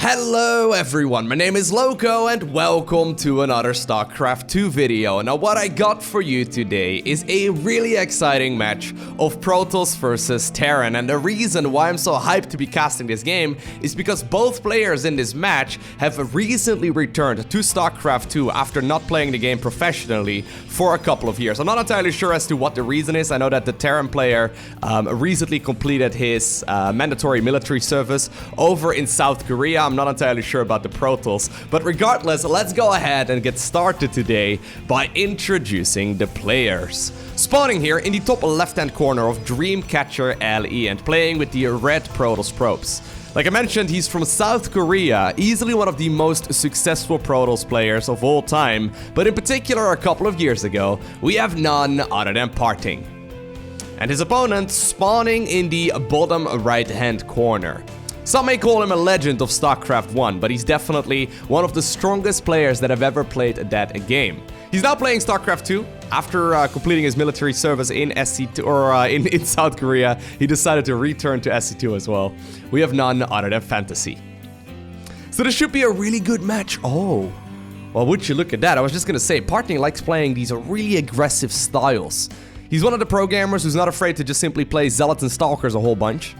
Hello everyone, my name is Lowko and welcome to another StarCraft 2 video. Now what I got for you today is a really exciting match of Protoss versus Terran, and the reason why I'm so hyped to be casting this game is because both players in this match have recently returned to StarCraft 2 after not playing the game professionally for a couple of years. I'm not entirely sure as to what the reason is. I know that the Terran player recently completed his mandatory military service over in South Korea. I'm not entirely sure about the Protoss, but regardless, let's go ahead and get started today by introducing the players. Spawning here in the top left-hand corner of Dreamcatcher LE and playing with the red Protoss probes. Like I mentioned, he's from South Korea, easily one of the most successful Protoss players of all time, but in particular a couple of years ago, we have none other than Parting. And his opponent spawning in the bottom right-hand corner. Some may call him a legend of StarCraft 1, but he's definitely one of the strongest players that have ever played that game. He's now playing StarCraft 2. After completing his military service in SC2 or in South Korea, he decided to return to SC2 as well. We have none other than Fantasy. So this should be a really good match. Oh, well, would you look at that? I was just gonna say, Parting likes playing these really aggressive styles. He's one of the pro gamers who's not afraid to just simply play Zealots and Stalkers a whole bunch.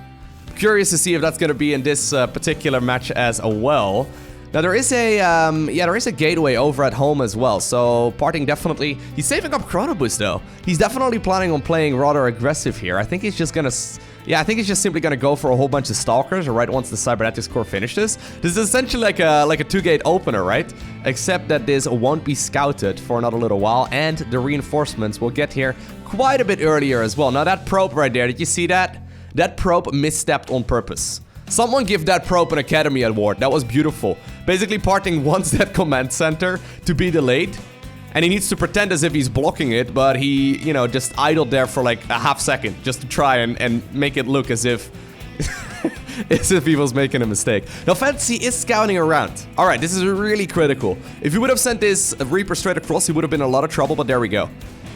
Curious to see if that's going to be in this particular match as well. Now there is a gateway over at home as well, so Parting definitely, he's saving up Chrono Boost though. He's definitely planning on playing rather aggressive here. I think he's just gonna, I think he's just simply gonna go for a whole bunch of Stalkers right once the Cybernetics core finishes. This is essentially like a two-gate opener, right? Except that this won't be scouted for another little while, and the reinforcements will get here quite a bit earlier as well. Now that probe right there, did you see that? That probe misstepped on purpose. Someone give that probe an Academy Award. That was beautiful. Basically, Parting wants that command center to be delayed, and he needs to pretend as if he's blocking it, but he, you know, just idled there for like a half second just to try and make it look as if as if he was making a mistake. Now, Fantasy is scouting around. Alright, this is really critical. If he would have sent this Reaper straight across, he would have been in a lot of trouble, but there we go.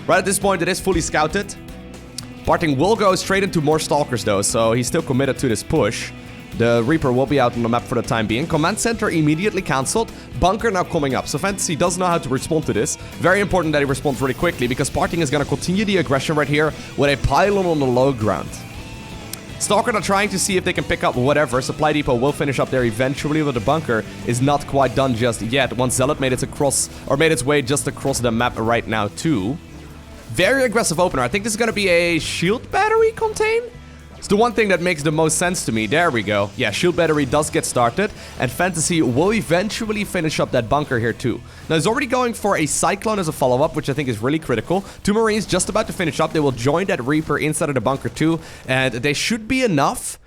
Right at this point, it is fully scouted. Parting will go straight into more Stalkers though, so he's still committed to this push. The Reaper will be out on the map for the time being. Command Center immediately cancelled. Bunker now coming up. So Fantasy does know how to respond to this. Very important that he responds really quickly, because Parting is going to continue the aggression right here with a pylon on the low ground. Stalker are trying to see if they can pick up whatever. Supply Depot will finish up there eventually, but the bunker is not quite done just yet. Once Zealot made its way just across the map right now too. Very aggressive opener. I think this is going to be a shield battery contain. It's the one thing that makes the most sense to me. There we go. Yeah, shield battery does get started, and Fantasy will eventually finish up that bunker here too. Now, he's already going for a Cyclone as a follow-up, which I think is really critical. Two Marines just about to finish up. They will join that Reaper inside of the bunker too, and they should be enough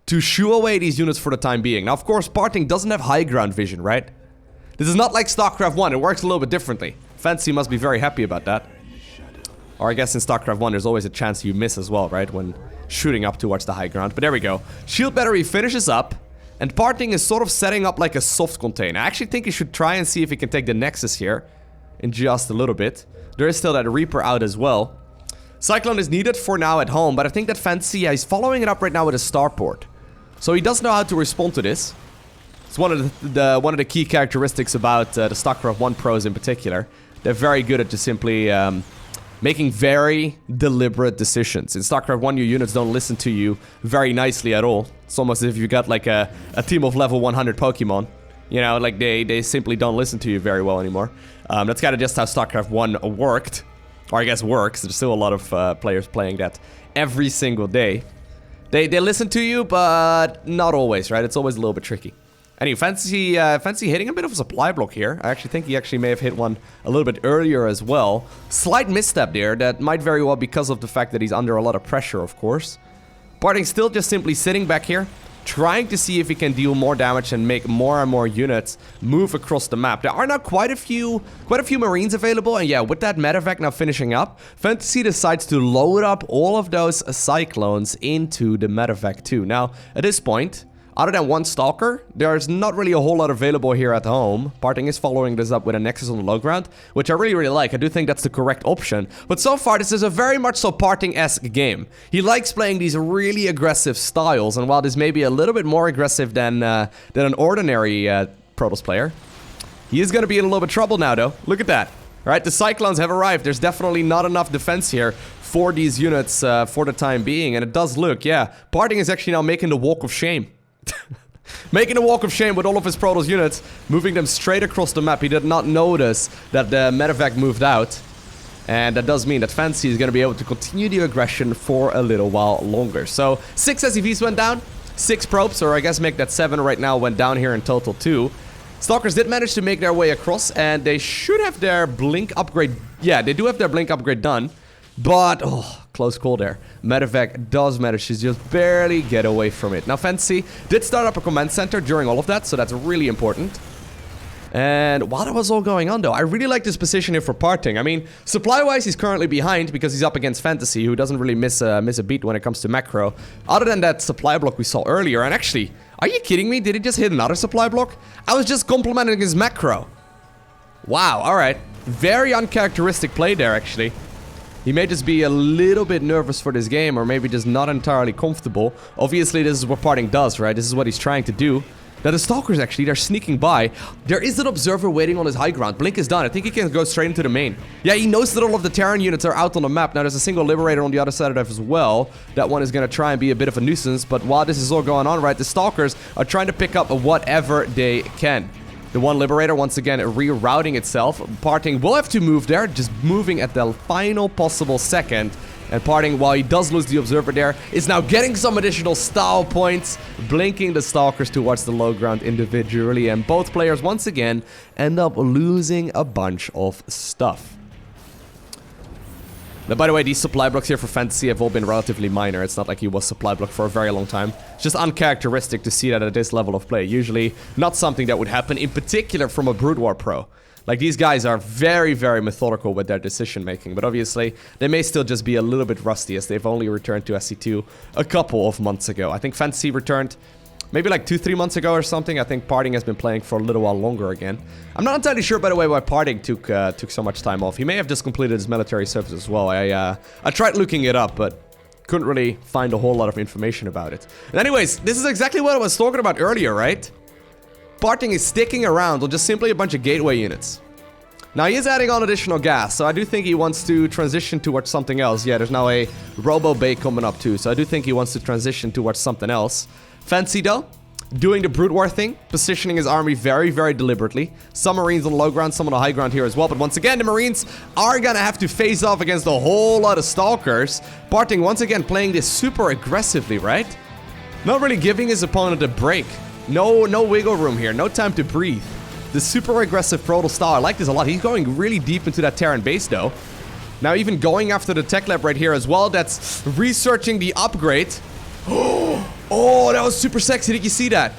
to shoo away these units for the time being. Now, of course, Parting doesn't have high ground vision, right? This is not like StarCraft 1. It works a little bit differently. Fantasy must be very happy about that. Or I guess in StarCraft 1, there's always a chance you miss as well, right? When shooting up towards the high ground. But there we go. Shield battery finishes up, and Parting is sort of setting up like a soft contain. I actually think he should try and see if he can take the Nexus here in just a little bit. There is still that Reaper out as well. Cyclone is needed for now at home, but I think that Fantasy, he's following it up right now with a starport. So he does know how to respond to this. It's one of the key characteristics about the StarCraft 1 pros in particular. They're very good at just simply making very deliberate decisions. In StarCraft 1, your units don't listen to you very nicely at all. It's almost as if you got like a team of level 100 Pokemon. You know, like they simply don't listen to you very well anymore. That's kind of just how StarCraft 1 worked. Or I guess works. There's still a lot of players playing that every single day. They listen to you, but not always, right? It's always a little bit tricky. Anyway, Fantasy hitting a bit of a supply block here. I actually think he actually may have hit one a little bit earlier as well. Slight misstep there. That might very well because of the fact that he's under a lot of pressure, of course. Parting still just simply sitting back here, trying to see if he can deal more damage and make more and more units move across the map. There are now quite a few Marines available, and yeah, with that medevac now finishing up, Fantasy decides to load up all of those Cyclones into the medevac too. Now, at this point, Other than one Stalker, there's not really a whole lot available here at home. Parting is following this up with a Nexus on the low ground, which I really like. I do think that's the correct option. But so far, this is a very much so Parting-esque game. He likes playing these really aggressive styles, and while this may be a little bit more aggressive than an ordinary Protoss player, he is going to be in a little bit of trouble now, though. Look at that. All right, the Cyclones have arrived. There's definitely not enough defense here for these units for the time being, and it does look, yeah, Parting is actually now making the walk of shame. Making a walk of shame with all of his Protoss units, moving them straight across the map. He did not notice that the medevac moved out. And that does mean that Fancy is going to be able to continue the aggression for a little while longer. So, 6 SCVs went down, 6 probes, or I guess make that 7 right now, went down here in total too. Stalkers did manage to make their way across, and they should have their blink upgrade. Yeah, they do have their blink upgrade done. But, oh, close call there. Medevac does manage to just barely get away from it. Now, Fancy did start up a command center during all of that, so that's really important. And while that was all going on, though, I really like this position here for Parting. I mean, supply-wise, he's currently behind because he's up against Fantasy, who doesn't really miss a beat when it comes to macro. Other than that supply block we saw earlier, and actually, are you kidding me? Did he just hit another supply block? I was just complimenting his macro. Wow, alright. Very uncharacteristic play there, actually. He may just be a little bit nervous for this game, or maybe just not entirely comfortable. Obviously, this is what Parting does, right? This is what he's trying to do. Now, the Stalkers, actually, they're sneaking by. There is an Observer waiting on his high ground. Blink is done. I think he can go straight into the main. Yeah, he knows that all of the Terran units are out on the map. Now, there's a single Liberator on the other side of that as well. That one is going to try and be a bit of a nuisance. But while this is all going on, right, the Stalkers are trying to pick up whatever they can. The one Liberator, once again, rerouting itself. Parting will have to move there, just moving at the final possible second. And Parting, while he does lose the Observer there, is now getting some additional style points, blinking the Stalkers towards the low ground individually. And both players, once again, end up losing a bunch of stuff. Now, by the way, these supply blocks here for Fantasy have all been relatively minor. It's not like he was supply block for a very long time. It's just uncharacteristic to see that at this level of play. Usually not something that would happen, in particular from a Brood War pro. Like, these guys are very, very methodical with their decision making. But obviously, they may still just be a little bit rusty as they've only returned to SC2 a couple of months ago. I think Fantasy returned maybe like 2-3 months ago or something. I think Parting has been playing for a little while longer again. I'm not entirely sure, by the way, why Parting took so much time off. He may have just completed his military service as well. I tried looking it up, but couldn't really find a whole lot of information about it. And anyways, this is exactly what I was talking about earlier, right? Parting is sticking around with just simply a bunch of gateway units. Now, he is adding on additional gas, so I do think he wants to transition towards something else. Yeah, there's now a Robo Bay coming up too, so I do think he wants to transition towards something else. Fancy, though, doing the Brood War thing, positioning his army very, very deliberately. Some Marines on the low ground, some on the high ground here as well. But once again, the Marines are gonna have to face off against a whole lot of Stalkers. Parting, once again, playing this super aggressively, right? Not really giving his opponent a break. No wiggle room here, no time to breathe. The super aggressive Protoss style, I like this a lot. He's going really deep into that Terran base, though. Now, even going after the tech lab right here as well, that's researching the upgrade. Oh, that was super sexy. Did you see that?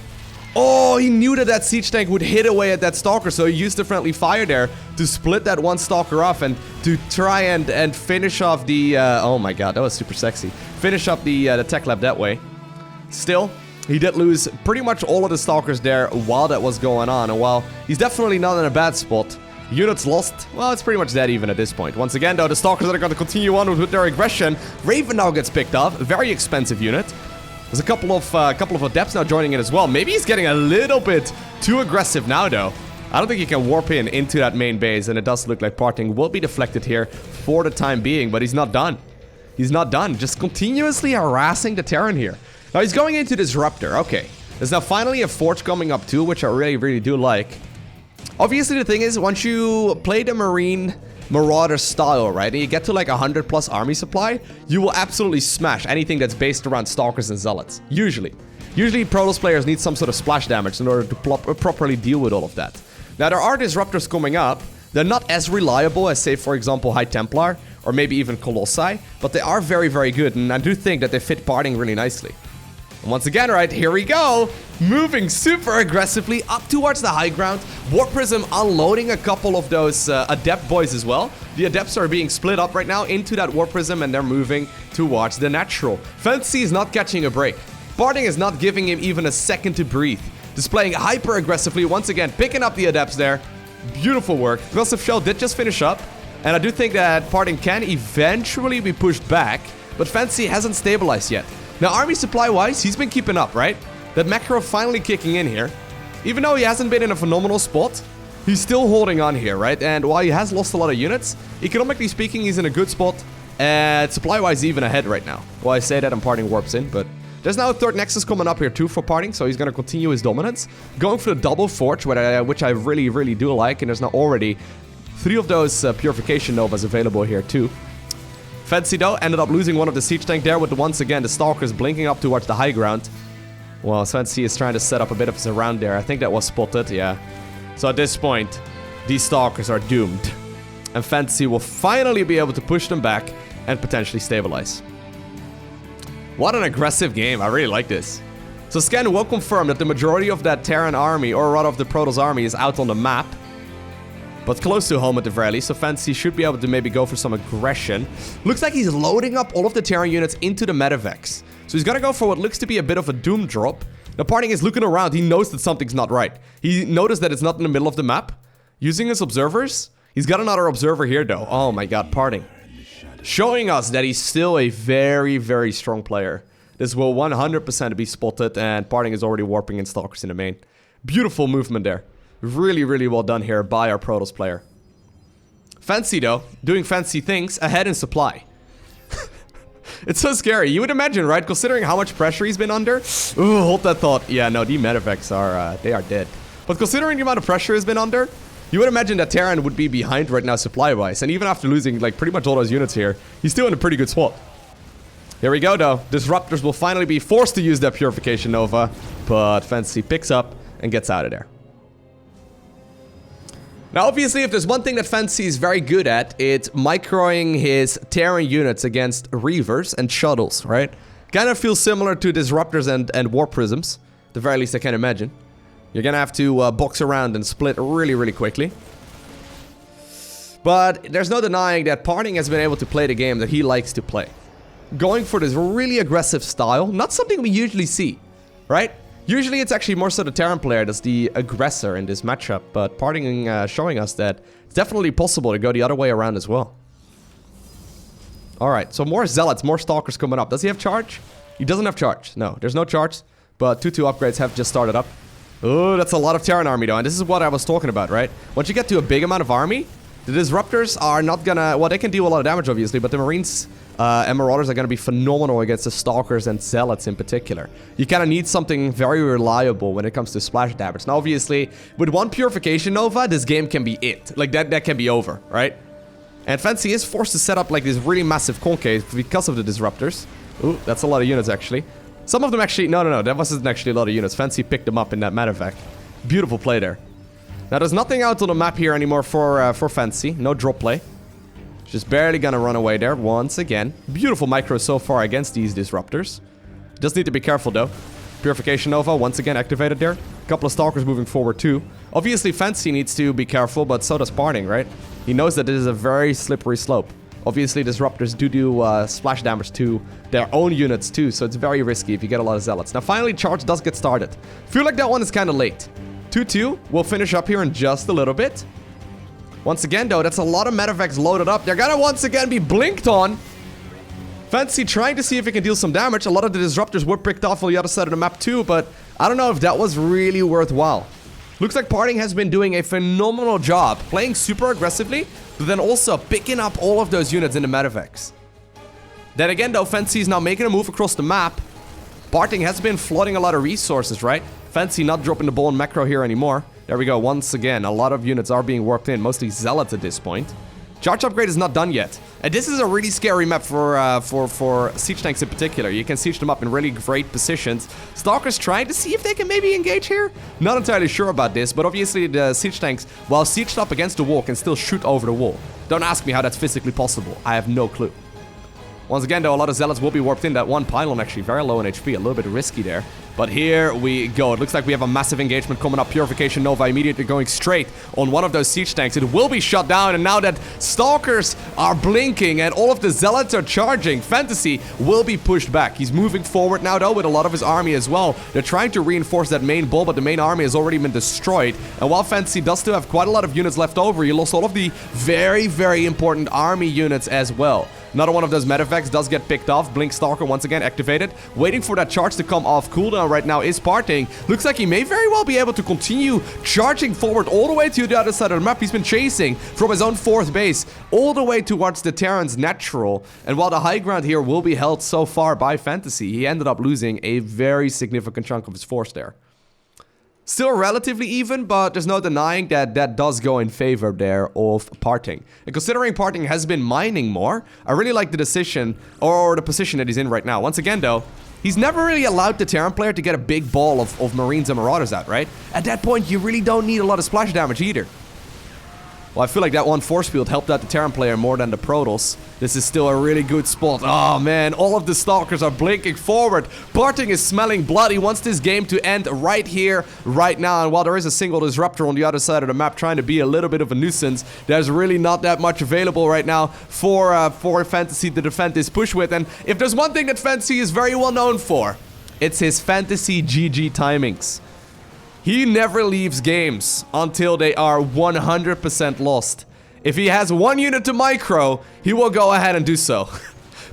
Oh, he knew that that siege tank would hit away at that Stalker, so he used the friendly fire there to split that one Stalker off and to try and finish off the... oh my god, that was super sexy. Finish up the tech lab that way. Still, he did lose pretty much all of the Stalkers there while that was going on. And while he's definitely not in a bad spot, units lost, well, it's pretty much dead even at this point. Once again, though, the Stalkers are going to continue on with their aggression. Raven now gets picked up, very expensive unit. There's a couple of Adepts now joining in as well. Maybe he's getting a little bit too aggressive now, though. I don't think he can warp into that main base, and it does look like Parting will be deflected here for the time being, but he's not done. He's not done. Just continuously harassing the Terran here. Now, he's going into Disruptor. Okay. There's now finally a Forge coming up, too, which I really, really do like. Obviously, the thing is, once you play the Marine Marauder style, right, and you get to like 100 plus army supply, you will absolutely smash anything that's based around Stalkers and Zealots. Usually Protoss players need some sort of splash damage in order to properly deal with all of that. Now, there are Disruptors coming up. They're not as reliable as, say, for example, High Templar or maybe even Colossi, but they are very, very good, and I do think that they fit Parting really nicely. And once again, right, here we go. Moving super aggressively up towards the high ground. Warp Prism unloading a couple of those Adept boys as well. The Adepts are being split up right now into that Warp Prism, and they're moving towards the Natural. Fantasy is not catching a break. Parting is not giving him even a second to breathe. Displaying hyper aggressively once again, picking up the adepts there. Beautiful work. Aggressive shell did just finish up. And I do think that Parting can eventually be pushed back. But Fancy hasn't stabilized yet. Now, army supply-wise, he's been keeping up, right? That macro finally kicking in here. Even though he hasn't been in a phenomenal spot, he's still holding on here, right? And while he has lost a lot of units, economically speaking, he's in a good spot. And supply-wise, even ahead right now. Well, I say that and Parting warps in, but there's now a third Nexus coming up here too for Parting, so he's going to continue his dominance. Going for the double Forge, which I really, really do like, and there's now already 3 of those Purification Novas available here too. Fancy, though, ended up losing one of the Siege Tank there with, once again, the Stalkers blinking up towards the high ground. Well, Fancy is trying to set up a bit of a surround there. I think that was spotted, yeah. So at this point, these Stalkers are doomed. And Fancy will finally be able to push them back and potentially stabilize. What an aggressive game. I really like this. So Scan will confirm that the majority of that Terran army, or rather of the Protoss army, is out on the map. But close to home at the very least, so Fancy should be able to maybe go for some aggression. Looks like he's loading up all of the Terran units into the Medivacs. So he's gonna go for what looks to be a bit of a doom drop. Now Parting is looking around, he knows that something's not right. He noticed that it's not in the middle of the map. Using his observers, he's got another observer here though. Oh my god, Parting. Showing us that he's still a very, very strong player. This will 100% be spotted, and Parting is already warping in Stalkers in the main. Beautiful movement there. Really, really well done here by our Protoss player. Fancy, though, doing fancy things ahead in supply. It's so scary. You would imagine, right? Considering how much pressure he's been under. Ooh, hold that thought. Yeah, no, the Medivacs are, they are dead. But considering the amount of pressure he's been under, you would imagine that Terran would be behind right now supply-wise. And even after losing, like, pretty much all those units here, he's still in a pretty good spot. Here we go, though. Disruptors will finally be forced to use that Purification Nova. But Fancy picks up and gets out of there. Now, obviously, if there's one thing that Fancy is very good at, it's microing his Terran units against Reavers and Shuttles, right? Kind of feels similar to Disruptors and War Prisms. At the very least, I can imagine. You're gonna have to box around and split really, really quickly. But there's no denying that Parting has been able to play the game that he likes to play. Going for this really aggressive style, not something we usually see, right? Usually it's actually more so the Terran player that's the aggressor in this matchup, but Parting showing us that it's definitely possible to go the other way around as well. Alright, so more Zealots, more Stalkers coming up. Does he have charge? He doesn't have charge. No, there's no charge, but 2-2 upgrades have just started up. Oh, that's a lot of Terran army though, and this is what I was talking about, right? Once you get to a big amount of army, the Disruptors are not gonna... Well, they can deal a lot of damage, obviously, but the Marines and Marauders are gonna be phenomenal against the Stalkers and Zealots in particular. You kind of need something very reliable when it comes to splash damage. Now, obviously, with one Purification Nova, this game can be it. Like, that can be over, right? And Fancy is forced to set up, like, this really massive concave because of the Disruptors. Ooh, that's a lot of units, actually. Some of them actually... No, that wasn't actually a lot of units. Fancy picked them up in that Medivac. Beautiful play there. Now, there's nothing out on the map here anymore for Fancy. No drop play. Just barely gonna run away there once again. Beautiful micro so far against these Disruptors. Just need to be careful, though. Purification Nova once again activated there. A couple of Stalkers moving forward, too. Obviously, Fancy needs to be careful, but so does Parting, right? He knows that this is a very slippery slope. Obviously, Disruptors do splash damage to their own units, too, so it's very risky if you get a lot of Zealots. Now, finally, charge does get started. Feel like that one is kind of late. 2-2. We'll finish up here in just a little bit. Once again, though, that's a lot of Medivacs loaded up. They're gonna once again be blinked on. Fancy trying to see if he can deal some damage. A lot of the Disruptors were picked off on the other side of the map, too, but I don't know if that was really worthwhile. Looks like Parting has been doing a phenomenal job, playing super aggressively, but then also picking up all of those units in the Medivacs. Then again, though, Fancy is now making a move across the map. Parting has been flooding a lot of resources, right? Fancy not dropping the ball in macro here anymore. There we go, once again, a lot of units are being warped in, mostly Zealots at this point. Charge upgrade is not done yet. And this is a really scary map for siege tanks in particular. You can siege them up in really great positions. Stalkers trying to see if they can maybe engage here. Not entirely sure about this, but obviously the siege tanks, while sieged up against the wall, can still shoot over the wall. Don't ask me how that's physically possible. I have no clue. Once again, though, a lot of Zealots will be warped in. That one pylon actually very low on HP, a little bit risky there. But here we go. It looks like we have a massive engagement coming up. Purification Nova immediately going straight on one of those siege tanks. It will be shut down, and now that Stalkers are blinking and all of the Zealots are charging, Fantasy will be pushed back. He's moving forward now, though, with a lot of his army as well. They're trying to reinforce that main ball, but the main army has already been destroyed. And while Fantasy does still have quite a lot of units left over, he lost all of the very, very important army units as well. Another one of those medevacs does get picked off. Blink Stalker once again activated. Waiting for that charge to come off cooldown right now is Parting. Looks like he may very well be able to continue charging forward all the way to the other side of the map. He's been chasing from his own 4th base all the way towards the Terran's natural. And while the high ground here will be held so far by Fantasy, he ended up losing a very significant chunk of his force there. Still relatively even, but there's no denying that that does go in favor there of Parting. And considering Parting has been mining more, I really like the decision, or the position that he's in right now. Once again, though, he's never really allowed the Terran player to get a big ball of Marines and Marauders out, right? At that point, you really don't need a lot of splash damage either. Well, I feel like that one force field helped out the Terran player more than the Protoss. This is still a really good spot. Oh, man. All of the Stalkers are blinking forward. Parting is smelling blood. He wants this game to end right here, right now. And while there is a single Disruptor on the other side of the map trying to be a little bit of a nuisance, there's really not that much available right now for Fantasy to defend this push with. And if there's one thing that Fantasy is very well known for, it's his Fantasy GG timings. He never leaves games until they are 100% lost. If he has one unit to micro, he will go ahead and do so.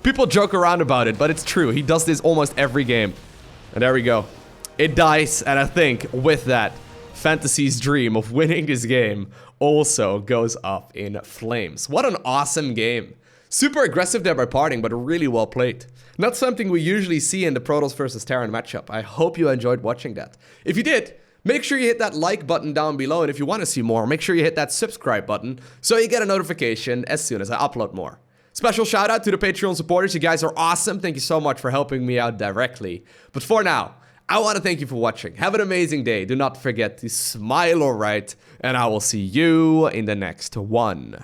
People joke around about it, but it's true. He does this almost every game. And there we go. It dies, and I think with that, Fantasy's dream of winning this game also goes up in flames. What an awesome game. Super aggressive there by Parting, but really well played. Not something we usually see in the Protoss versus Terran matchup. I hope you enjoyed watching that. If you did, make sure you hit that like button down below, and if you want to see more, make sure you hit that subscribe button so you get a notification as soon as I upload more. Special shout out to the Patreon supporters. You guys are awesome. Thank you so much for helping me out directly. But for now, I want to thank you for watching. Have an amazing day. Do not forget to smile alright, and I will see you in the next one.